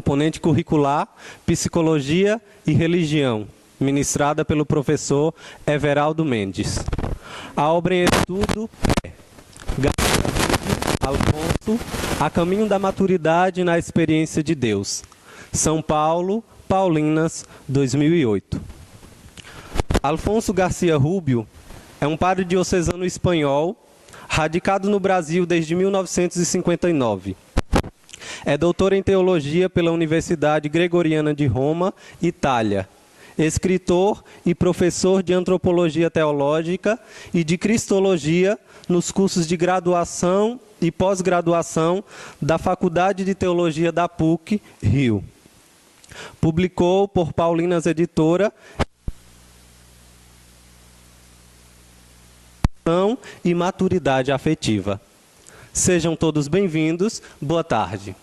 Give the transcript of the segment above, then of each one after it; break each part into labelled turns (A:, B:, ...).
A: componente curricular, Psicologia e Religião, ministrada pelo professor Everaldo Mendes. A obra em estudo é Alfonso, A Caminho da Maturidade na Experiência de Deus. São Paulo, Paulinas, 2008. Alfonso Garcia Rubio é um padre diocesano espanhol, radicado no Brasil desde 1959. É doutor em teologia pela Universidade Gregoriana de Roma, Itália. Escritor e professor de antropologia teológica e de cristologia nos cursos de graduação e pós-graduação da Faculdade de Teologia da PUC, Rio. Publicou por Paulinas Editora e Maturidade Afetiva. Sejam todos bem-vindos. Boa tarde.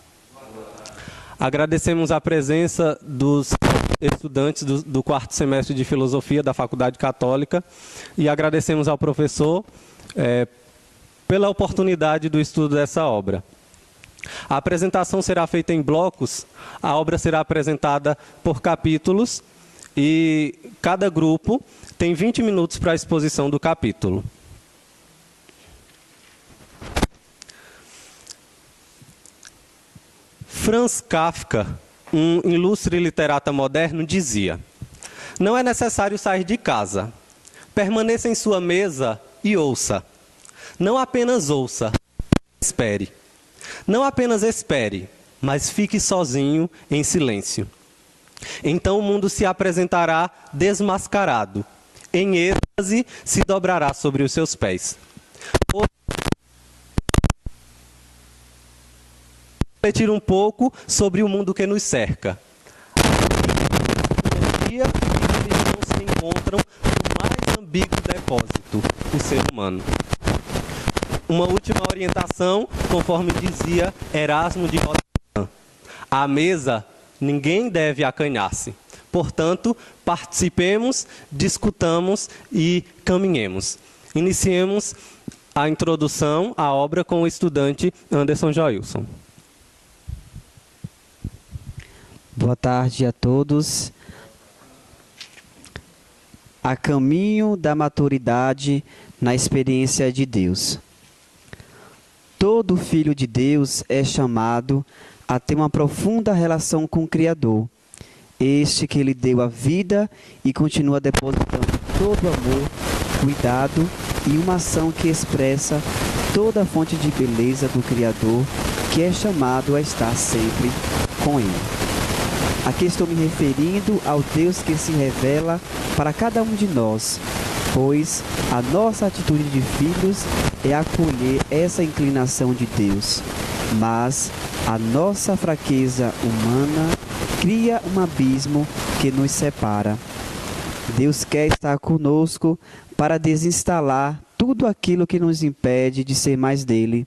A: Agradecemos a presença dos estudantes do quarto semestre de Filosofia da Faculdade Católica e agradecemos ao professor pela oportunidade do estudo dessa obra. A apresentação será feita em blocos, a obra será apresentada por capítulos e cada grupo tem 20 minutos para a exposição do capítulo. Franz Kafka, um ilustre literata moderno, dizia: não é necessário sair de casa. Permaneça em sua mesa e ouça. Não apenas ouça, espere. Não apenas espere, mas fique sozinho em silêncio. Então o mundo se apresentará desmascarado. Em êxtase se dobrará sobre os seus pés. Refletir um pouco sobre o mundo que nos cerca. A filosofia e a religião se encontram no mais ambíguo depósito, o ser humano. Uma última orientação, conforme dizia Erasmo de Rotterdam: à mesa ninguém deve acanhar-se. Portanto, participemos, discutamos e caminhemos. Iniciemos a introdução à obra com o estudante Anderson Joilson.
B: Boa tarde a todos. A caminho da maturidade na experiência de Deus. Todo filho de Deus é chamado a ter uma profunda relação com o Criador, este que lhe deu a vida e continua depositando todo amor, cuidado e uma ação que expressa toda a fonte de beleza do Criador, que é chamado a estar sempre com Ele. Aqui estou me referindo ao Deus que se revela para cada um de nós, pois a nossa atitude de filhos é acolher essa inclinação de Deus, mas a nossa fraqueza humana cria um abismo que nos separa. Deus quer estar conosco para desinstalar tudo aquilo que nos impede de ser mais dele,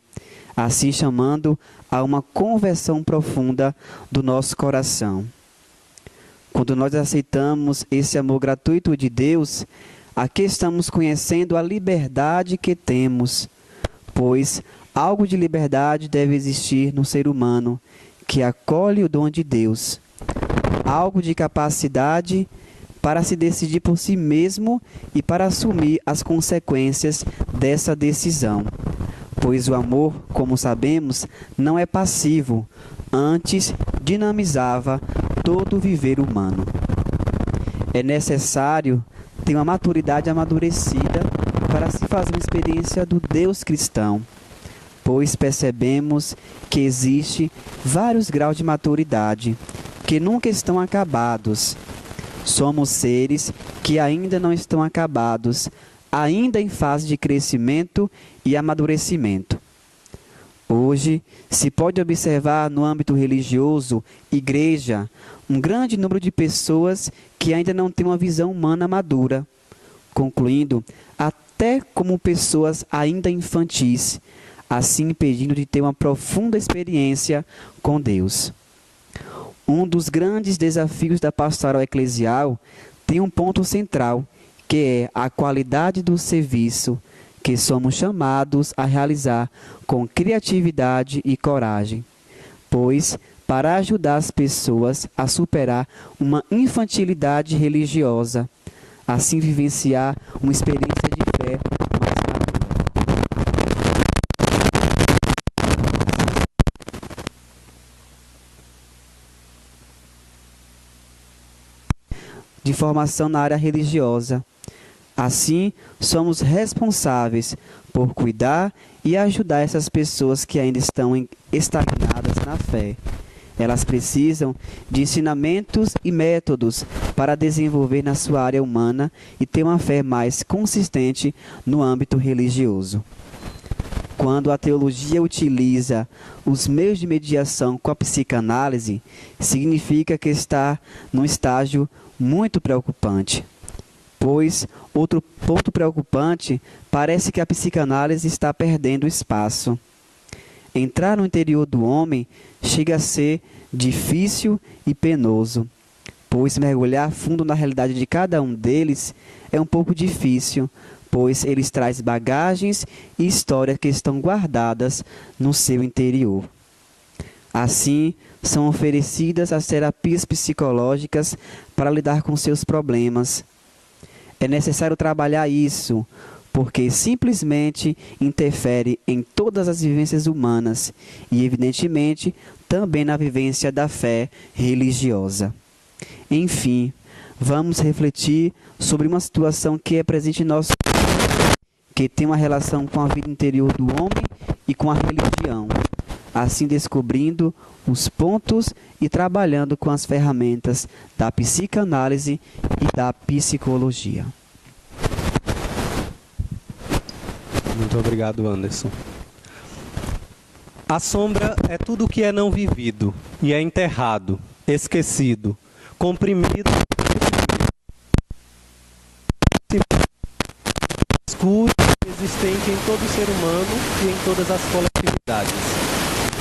B: assim chamando a uma conversão profunda do nosso coração. Quando nós aceitamos esse amor gratuito de Deus, aqui estamos conhecendo a liberdade que temos, pois algo de liberdade deve existir no ser humano, que acolhe o dom de Deus. Algo de capacidade para se decidir por si mesmo e para assumir as consequências dessa decisão. Pois o amor, como sabemos, não é passivo, antes dinamizava todo o viver humano. É necessário ter uma maturidade amadurecida para se fazer uma experiência do Deus cristão, pois percebemos que existe vários graus de maturidade, que nunca estão acabados. Somos seres que ainda não estão acabados, ainda em fase de crescimento e amadurecimento. Hoje, se pode observar no âmbito religioso, igreja, um grande número de pessoas que ainda não têm uma visão humana madura, concluindo até como pessoas ainda infantis, assim impedindo de ter uma profunda experiência com Deus. Um dos grandes desafios da pastoral eclesial tem um ponto central, que é a qualidade do serviço, que somos chamados a realizar com criatividade e coragem, pois para ajudar as pessoas a superar uma infantilidade religiosa, assim vivenciar uma experiência de fé mais madura. De formação na área religiosa. Assim, somos responsáveis por cuidar e ajudar essas pessoas que ainda estão estagnadas na fé. Elas precisam de ensinamentos e métodos para desenvolver na sua área humana e ter uma fé mais consistente no âmbito religioso. Quando a teologia utiliza os meios de mediação com a psicanálise, significa que está num estágio muito preocupante. Pois, outro ponto preocupante, parece que a psicanálise está perdendo espaço. Entrar no interior do homem chega a ser difícil e penoso, pois mergulhar fundo na realidade de cada um deles é um pouco difícil, pois eles trazem bagagens e histórias que estão guardadas no seu interior. Assim, são oferecidas as terapias psicológicas para lidar com seus problemas. É necessário trabalhar isso, porque simplesmente interfere em todas as vivências humanas e, evidentemente, também na vivência da fé religiosa. Enfim, vamos refletir sobre uma situação que é presente em nosso mundo, que tem uma relação com a vida interior do homem e com a religião, assim descobrindo os pontos e trabalhando com as ferramentas da psicanálise e da psicologia.
A: Muito obrigado, Anderson. A sombra é tudo o que é não vivido e é enterrado, esquecido, comprimido, escuro, existente em todo ser humano e em todas as coletividades.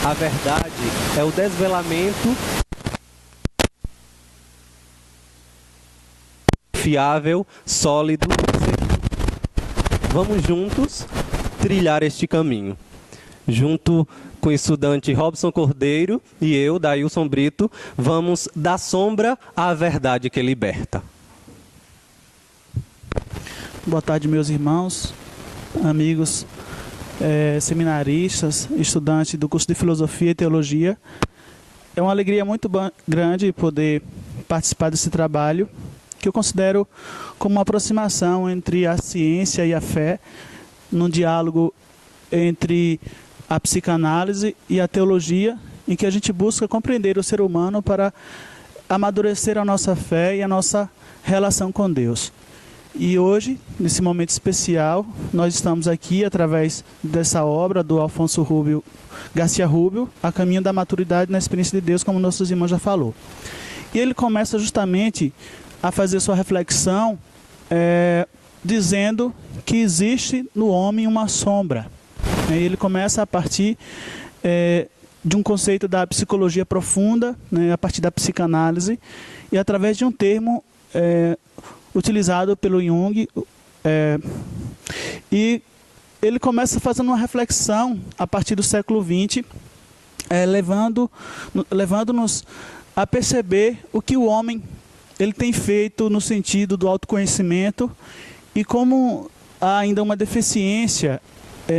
A: A verdade é o desvelamento fiável, sólido e seguro. Vamos juntos trilhar este caminho. Junto com o estudante Robson Cordeiro e eu, Dailson Brito, vamos da sombra à verdade que liberta.
C: Boa tarde, meus irmãos, amigos, seminaristas, estudantes do curso de Filosofia e Teologia. É uma alegria muito grande poder participar desse trabalho, que eu considero como uma aproximação entre a ciência e a fé, num diálogo entre a psicanálise e a teologia, em que a gente busca compreender o ser humano para amadurecer a nossa fé e a nossa relação com Deus. E hoje, nesse momento especial, nós estamos aqui através dessa obra do Alfonso Garcia Rubio, A Caminho da Maturidade na Experiência de Deus, como nossos irmãos já falou. E ele começa justamente a fazer sua reflexão dizendo que existe no homem uma sombra. E ele começa a partir de um conceito da psicologia profunda, né, a partir da psicanálise, e através de um termo utilizado pelo Jung, e ele começa fazendo uma reflexão a partir do século XX, levando-nos a perceber o que o homem ele tem feito no sentido do autoconhecimento e como há ainda uma deficiência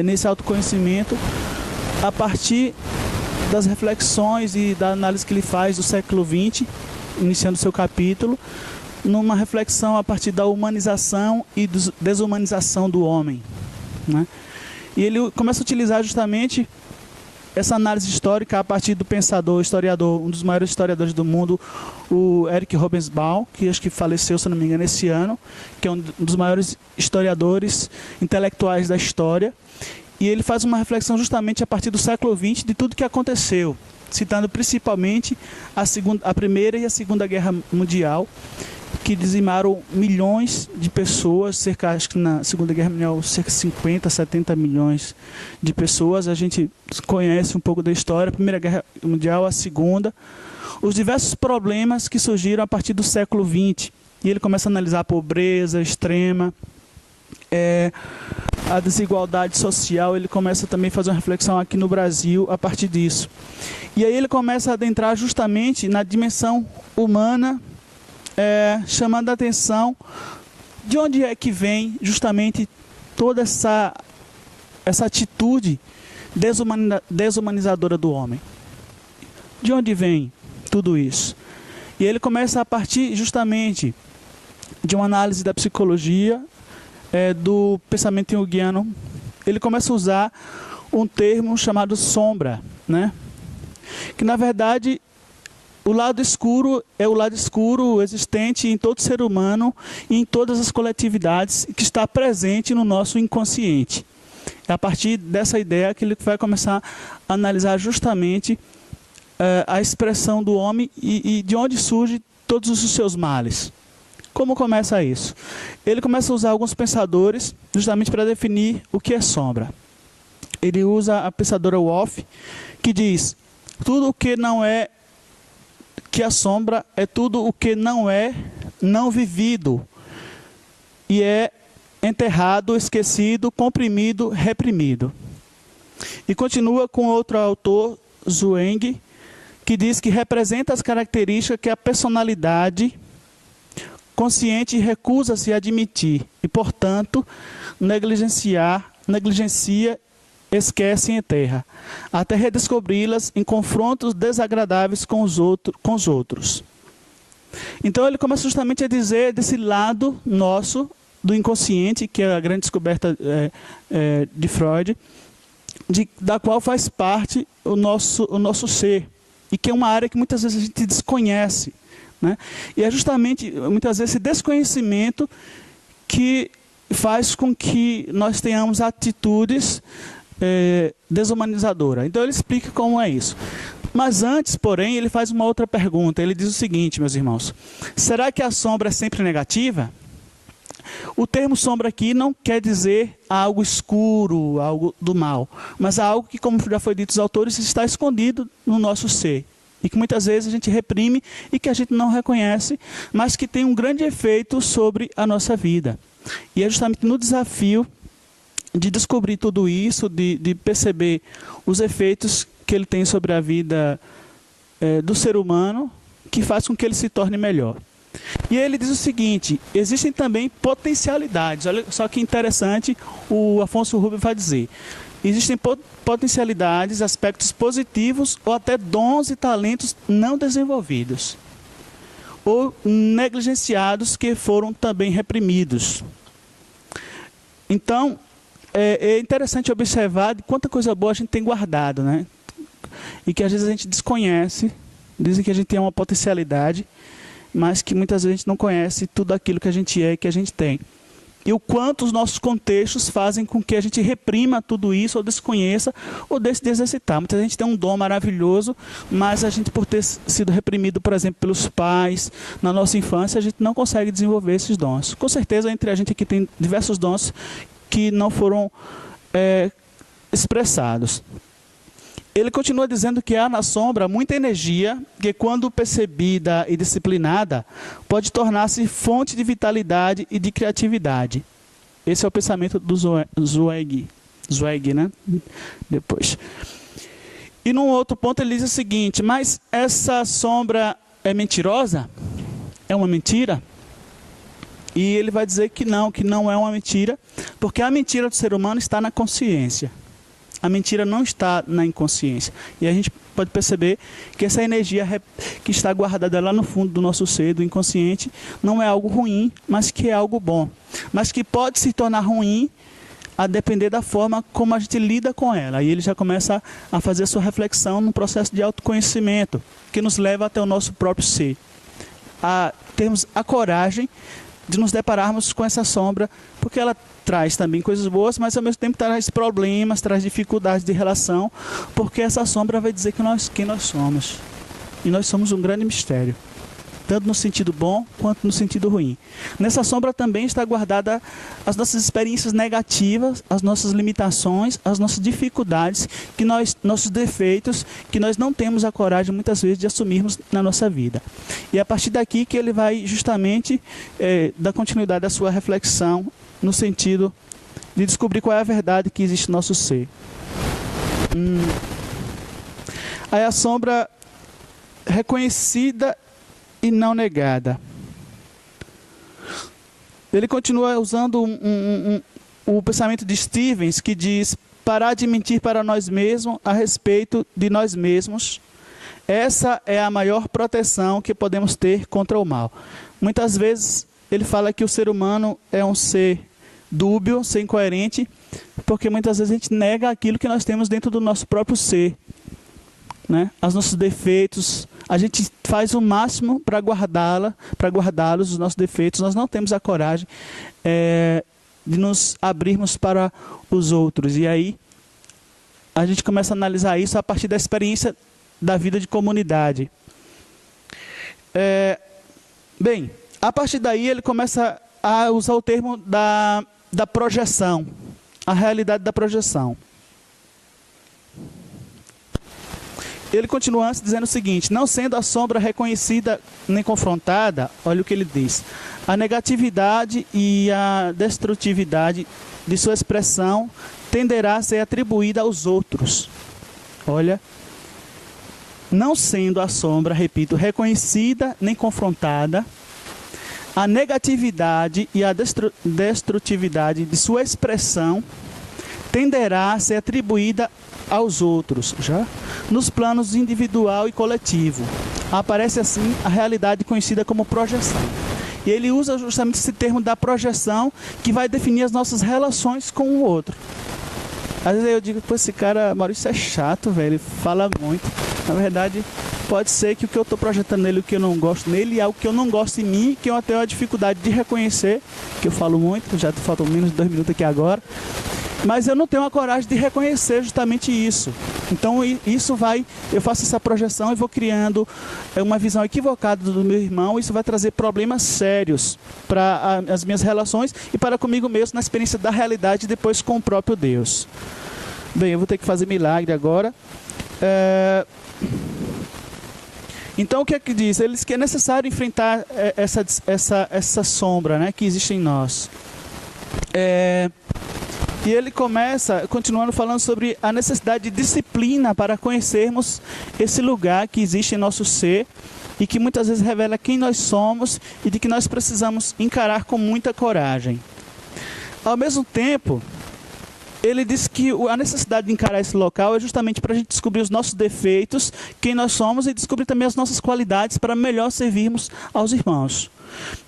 C: nesse autoconhecimento a partir das reflexões e da análise que ele faz do século XX, iniciando seu capítulo, numa reflexão a partir da humanização e desumanização do homem, né? E ele começa a utilizar justamente essa análise histórica a partir do pensador, historiador, um dos maiores historiadores do mundo, o Eric Hobsbawm, que acho que faleceu, se não me engano, esse ano, que é um dos maiores historiadores intelectuais da história. E ele faz uma reflexão justamente a partir do século XX de tudo que aconteceu, citando principalmente a Primeira e a Segunda Guerra Mundial, que dizimaram milhões de pessoas, acho que na Segunda Guerra Mundial, cerca de 50, 70 milhões de pessoas. A gente conhece um pouco da história, a Primeira Guerra Mundial, a Segunda, os diversos problemas que surgiram a partir do século XX. E ele começa a analisar a pobreza extrema, a desigualdade social, ele começa também a fazer uma reflexão aqui no Brasil a partir disso. E aí ele começa a adentrar justamente na dimensão humana, chamando a atenção de onde é que vem justamente toda essa atitude desumanizadora do homem. De onde vem tudo isso? E ele começa a partir justamente de uma análise da psicologia, do pensamento junguiano. Ele começa a usar um termo chamado sombra, né? Que na verdade o lado escuro é o lado escuro existente em todo ser humano e em todas as coletividades, que está presente no nosso inconsciente. É a partir dessa ideia que ele vai começar a analisar justamente a expressão do homem e de onde surgem todos os seus males. Como começa isso? Ele começa a usar alguns pensadores justamente para definir o que é sombra. Ele usa a pensadora Wolff, que diz: tudo o que não é, que a sombra é tudo o que não é não vivido e é enterrado, esquecido, comprimido, reprimido. E continua com outro autor, Zweig, que diz que representa as características que a personalidade consciente recusa-se a admitir e, portanto, negligencia, esquece e enterra, até redescobri-las em confrontos desagradáveis com os outros. Então ele começa justamente a dizer desse lado nosso, do inconsciente, que é a grande descoberta de Freud, da qual faz parte o nosso ser, e que é uma área que muitas vezes a gente desconhece, né? E é justamente, muitas vezes, esse desconhecimento que faz com que nós tenhamos atitudes desumanizadoras. Então ele explica como é isso. Mas antes, porém, ele faz uma outra pergunta. Ele diz o seguinte, meus irmãos: será que a sombra é sempre negativa? O termo sombra aqui não quer dizer algo escuro, algo do mal, mas algo que, como já foi dito os autores, está escondido no nosso ser. E que muitas vezes a gente reprime e que a gente não reconhece, mas que tem um grande efeito sobre a nossa vida. E é justamente no desafio de descobrir tudo isso, de perceber os efeitos que ele tem sobre a vida do ser humano, que faz com que ele se torne melhor. E ele diz o seguinte: existem também potencialidades. Olha só que interessante, o Afonso Rubio vai dizer. Existem potencialidades, aspectos positivos ou até dons e talentos não desenvolvidos ou negligenciados, que foram também reprimidos. Então, é interessante observar de quanta coisa boa a gente tem guardado, né? E que às vezes a gente desconhece. Dizem que a gente tem uma potencialidade, mas que muitas vezes a gente não conhece tudo aquilo que a gente é e que a gente tem. E o quanto os nossos contextos fazem com que a gente reprima tudo isso, ou desconheça, ou deixe de exercitar. Muita gente tem um dom maravilhoso, mas a gente, por ter sido reprimido, por exemplo, pelos pais, na nossa infância, a gente não consegue desenvolver esses dons. Com certeza, entre a gente aqui tem diversos dons que não foram expressados. Ele continua dizendo que há na sombra muita energia que, quando percebida e disciplinada, pode tornar-se fonte de vitalidade e de criatividade. Esse é o pensamento do Zweig, né? Depois. E num outro ponto ele diz o seguinte: mas essa sombra é mentirosa? É uma mentira? E ele vai dizer que não é uma mentira, porque a mentira do ser humano está na consciência. A mentira não está na inconsciência. E a gente pode perceber que essa energia que está guardada lá no fundo do nosso ser, do inconsciente, não é algo ruim, mas que é algo bom. Mas que pode se tornar ruim a depender da forma como a gente lida com ela. E ele já começa a fazer a sua reflexão num processo de autoconhecimento, que nos leva até o nosso próprio ser. A termos a coragem de nos depararmos com essa sombra, porque ela traz também coisas boas, mas ao mesmo tempo traz problemas, traz dificuldades de relação, porque essa sombra vai dizer quem nós somos. E nós somos um grande mistério, tanto no sentido bom quanto no sentido ruim. Nessa sombra também está guardada as nossas experiências negativas, as nossas limitações, as nossas dificuldades, nossos defeitos, que nós não temos a coragem muitas vezes de assumirmos na nossa vida. E é a partir daqui que ele vai justamente dar continuidade à sua reflexão no sentido de descobrir qual é a verdade que existe no nosso ser. Aí a sombra reconhecida e não negada. Ele continua usando o pensamento de Stevens, que diz: parar de mentir para nós mesmos a respeito de nós mesmos. Essa é a maior proteção que podemos ter contra o mal. Muitas vezes ele fala que o ser humano é um ser dúbio, ser incoerente, porque muitas vezes a gente nega aquilo que nós temos dentro do nosso próprio ser, né? Os nossos defeitos, a gente faz o máximo para guardá-los, os nossos defeitos. Nós não temos a coragem de nos abrirmos para os outros. E aí a gente começa a analisar isso a partir da experiência da vida de comunidade. Bem, a partir daí ele começa a usar o termo da projeção, a realidade da projeção. Ele continua antes dizendo o seguinte: não sendo a sombra reconhecida nem confrontada, olha o que ele diz, a negatividade e a destrutividade de sua expressão tenderá a ser atribuída aos outros. Olha, não sendo a sombra, repito, reconhecida nem confrontada, a negatividade e a destrutividade de sua expressão tenderá a ser atribuída aos outros, já nos planos individual e coletivo. Aparece assim a realidade conhecida como projeção. E ele usa justamente esse termo da projeção, que vai definir as nossas relações com o outro. Às vezes eu digo: pô, esse cara, Maurício, é chato, velho, ele fala muito. Na verdade, pode ser que o que eu estou projetando nele, o que eu não gosto nele, é algo que eu não gosto em mim, que eu tenho a dificuldade de reconhecer, que eu falo muito, já faltam menos de 2 minutos aqui agora, mas eu não tenho a coragem de reconhecer justamente isso. Então eu faço essa projeção e vou criando uma visão equivocada do meu irmão. Isso vai trazer problemas sérios para as minhas relações e para comigo mesmo, na experiência da realidade e depois com o próprio Deus. Bem, eu vou ter que fazer milagre agora. Então o que é que diz? Ele diz que é necessário enfrentar essa sombra, né, que existe em nós. E ele começa, continuando falando sobre a necessidade de disciplina para conhecermos esse lugar que existe em nosso ser e que muitas vezes revela quem nós somos e de que nós precisamos encarar com muita coragem. Ao mesmo tempo, ele diz que a necessidade de encarar esse local é justamente para a gente descobrir os nossos defeitos, quem nós somos, e descobrir também as nossas qualidades para melhor servirmos aos irmãos.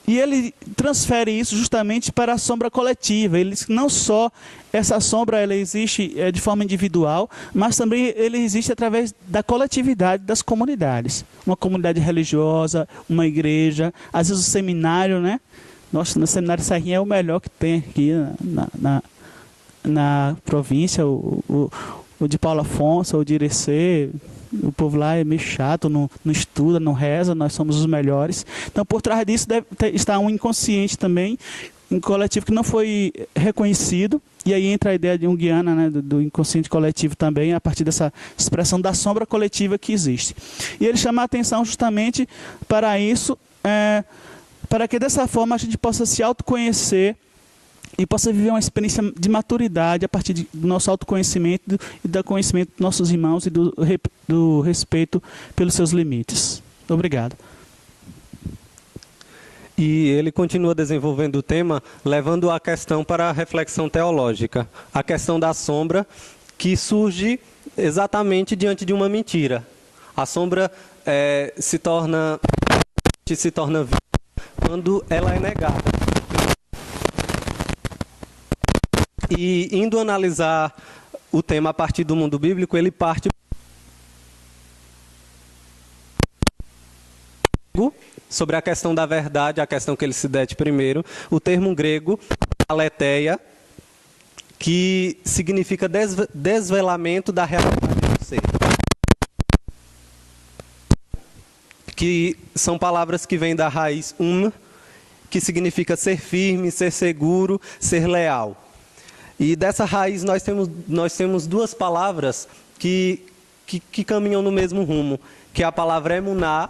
C: E ele transfere isso justamente para a sombra coletiva. Ele diz que não só essa sombra ela existe de forma individual, mas também ele existe através da coletividade das comunidades. Uma comunidade religiosa, uma igreja, às vezes o seminário, né? Nossa, no seminário Serrinha é o melhor que tem aqui na província, o de Paulo Afonso, o de Irecê. O povo lá é meio chato, não estuda, não reza, nós somos os melhores. Então, por trás disso deve estar um inconsciente também, um coletivo que não foi reconhecido. E aí entra a ideia de Jungiana, né, do inconsciente coletivo também, a partir dessa expressão da sombra coletiva que existe. E ele chama a atenção justamente para isso, para que dessa forma a gente possa se autoconhecer e possa viver uma experiência de maturidade a partir do nosso autoconhecimento e do conhecimento dos nossos irmãos e do respeito pelos seus limites. Obrigado.
A: E ele continua desenvolvendo o tema, levando a questão para a reflexão teológica. A questão da sombra, que surge exatamente diante de uma mentira. A sombra se torna viva quando ela é negada. E indo analisar o tema a partir do mundo bíblico, ele parte sobre a questão da verdade, a questão que ele se dete primeiro, o termo grego, aletheia, que significa desvelamento da realidade do ser. Que são palavras que vêm da raiz que significa ser firme, ser seguro, ser leal. E dessa raiz nós temos 2 palavras que caminham no mesmo rumo, que é a palavra emuná,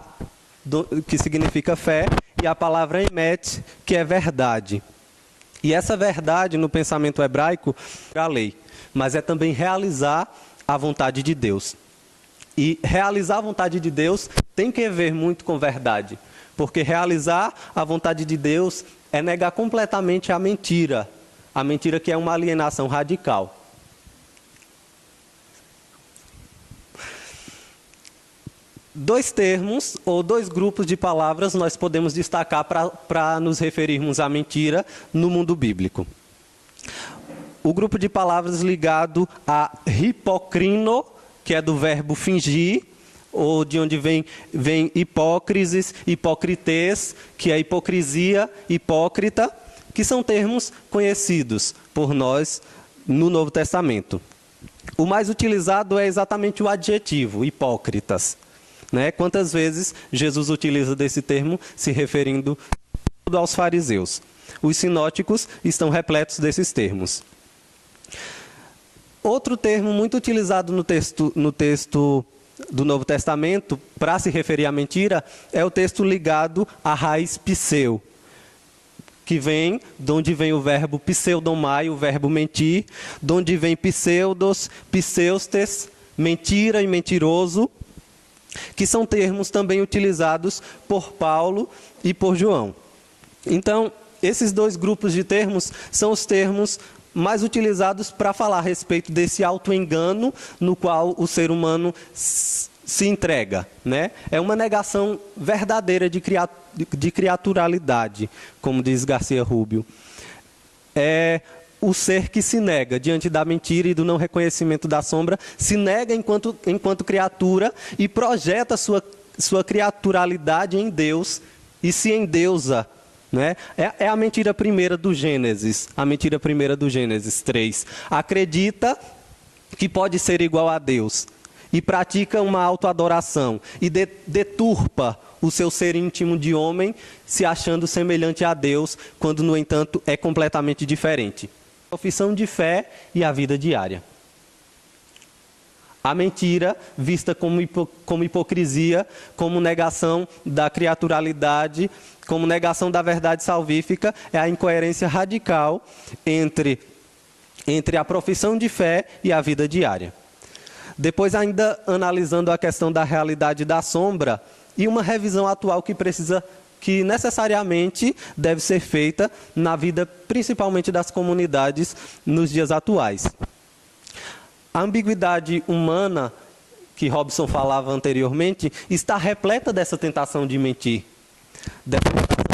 A: que significa fé, e a palavra emet, que é verdade. E essa verdade no pensamento hebraico é a lei, mas é também realizar a vontade de Deus. E realizar a vontade de Deus tem que ver muito com verdade, porque realizar a vontade de Deus é negar completamente a mentira que é uma alienação radical. Dois termos ou dois grupos de palavras nós podemos destacar para nos referirmos à mentira no mundo bíblico. O grupo de palavras ligado a hipocrino, que é do verbo fingir, ou de onde vem hipócrisis, hipocrites, que é hipocrisia, hipócrita, que são termos conhecidos por nós no Novo Testamento. O mais utilizado é exatamente o adjetivo, hipócritas. Né? Quantas vezes Jesus utiliza desse termo se referindo aos fariseus? Os sinóticos estão repletos desses termos. Outro termo muito utilizado no texto do Novo Testamento para se referir à mentira é o texto ligado à raiz pseu, que vem de onde vem o verbo pseudomai, o verbo mentir, de onde vem pseudos, pseustes, mentira e mentiroso, que são termos também utilizados por Paulo e por João. Então, esses dois grupos de termos são os termos mais utilizados para falar a respeito desse auto-engano no qual o ser humano se entrega. Né? É uma negação verdadeira de criaturalidade, como diz Garcia Rubio. É o ser que se nega diante da mentira e do não reconhecimento da sombra, se nega enquanto criatura e projeta sua criaturalidade em Deus e se endeusa. Né? É a mentira primeira do Gênesis, a mentira primeira do Gênesis 3. Acredita que pode ser igual a Deus e pratica uma autoadoração e deturpa o seu ser íntimo de homem, se achando semelhante a Deus, quando, no entanto, é completamente diferente. A profissão de fé e a vida diária. A mentira, vista como hipocrisia, como negação da criaturalidade, como negação da verdade salvífica, é a incoerência radical entre a profissão de fé e a vida diária. Depois, ainda analisando a questão da realidade da sombra e uma revisão atual que necessariamente deve ser feita na vida, principalmente das comunidades, nos dias atuais. A ambiguidade humana, que Robson falava anteriormente, está repleta dessa tentação de mentir, dessa tentação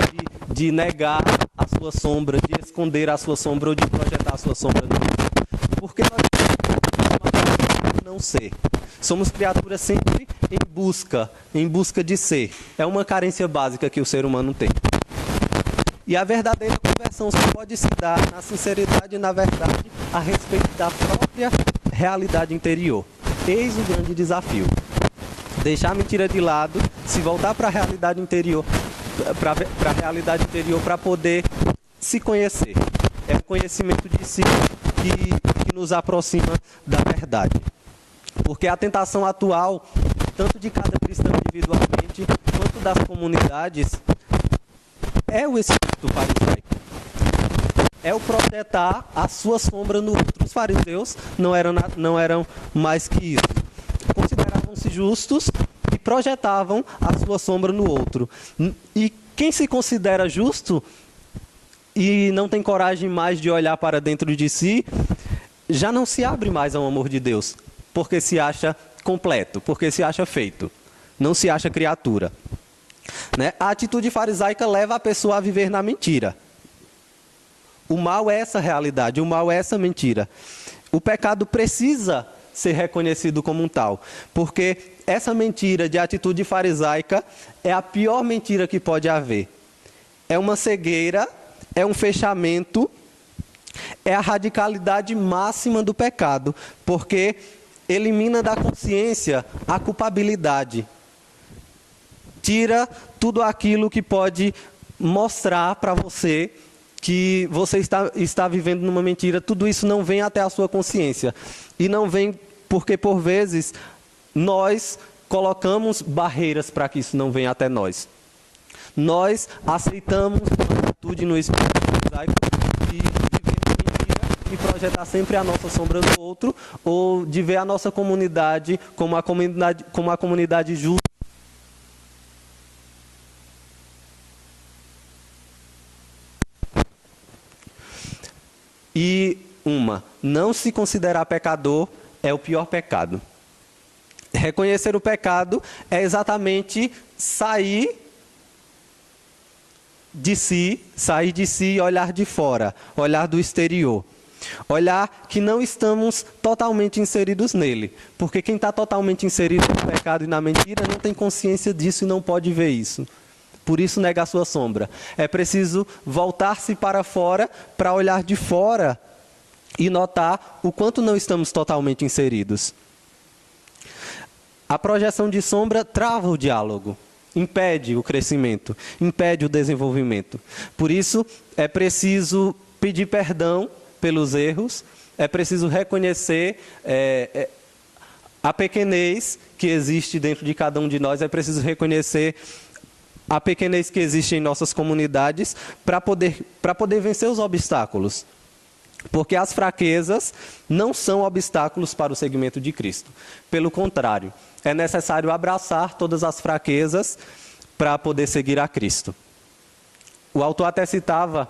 A: de negar a sua sombra, de esconder a sua sombra ou de projetar a sua sombra no mundo. Porque nós não ser. Somos criaturas sempre em busca de ser. É uma carência básica que o ser humano tem. E a verdadeira conversão só pode se dar na sinceridade e na verdade a respeito da própria realidade interior. Eis o grande desafio. Deixar a mentira de lado, se voltar para a realidade interior, para a realidade interior para poder se conhecer. É o conhecimento de si que nos aproxima da verdade. Porque a tentação atual, tanto de cada cristão individualmente, quanto das comunidades, é o espírito farisaico. É o projetar a sua sombra no outro. Os fariseus não eram mais que isso. Consideravam-se justos e projetavam a sua sombra no outro. E quem se considera justo e não tem coragem mais de olhar para dentro de si, já não se abre mais ao amor de Deus, porque se acha completo, porque se acha feito, não se acha criatura. Né? A atitude farisaica leva a pessoa a viver na mentira. O mal é essa realidade, o mal é essa mentira. O pecado precisa ser reconhecido como um tal, porque essa mentira de atitude farisaica é a pior mentira que pode haver. É uma cegueira, é um fechamento, é a radicalidade máxima do pecado, porque elimina da consciência a culpabilidade. Tira tudo aquilo que pode mostrar para você que você está vivendo numa mentira. Tudo isso não vem até a sua consciência. E não vem porque, por vezes, nós colocamos barreiras para que isso não venha até nós. Nós aceitamos uma atitude no espírito farisaico projetar sempre a nossa sombra no outro, ou de ver a nossa comunidade como a comunidade justa. E não se considerar pecador é o pior pecado. Reconhecer o pecado é exatamente sair de si e olhar de fora, olhar do exterior. Olhar que não estamos totalmente inseridos nele. Porque quem está totalmente inserido no pecado e na mentira não tem consciência disso e não pode ver isso. Por isso nega a sua sombra. É preciso voltar-se para fora para olhar de fora e notar o quanto não estamos totalmente inseridos. A projeção de sombra trava o diálogo, impede o crescimento, impede o desenvolvimento. Por isso é preciso pedir perdão pelos erros, é preciso reconhecer a pequenez que existe dentro de cada um de nós, é preciso reconhecer a pequenez que existe em nossas comunidades para poder vencer os obstáculos. Porque as fraquezas não são obstáculos para o seguimento de Cristo. Pelo contrário, é necessário abraçar todas as fraquezas para poder seguir a Cristo. O autor até citava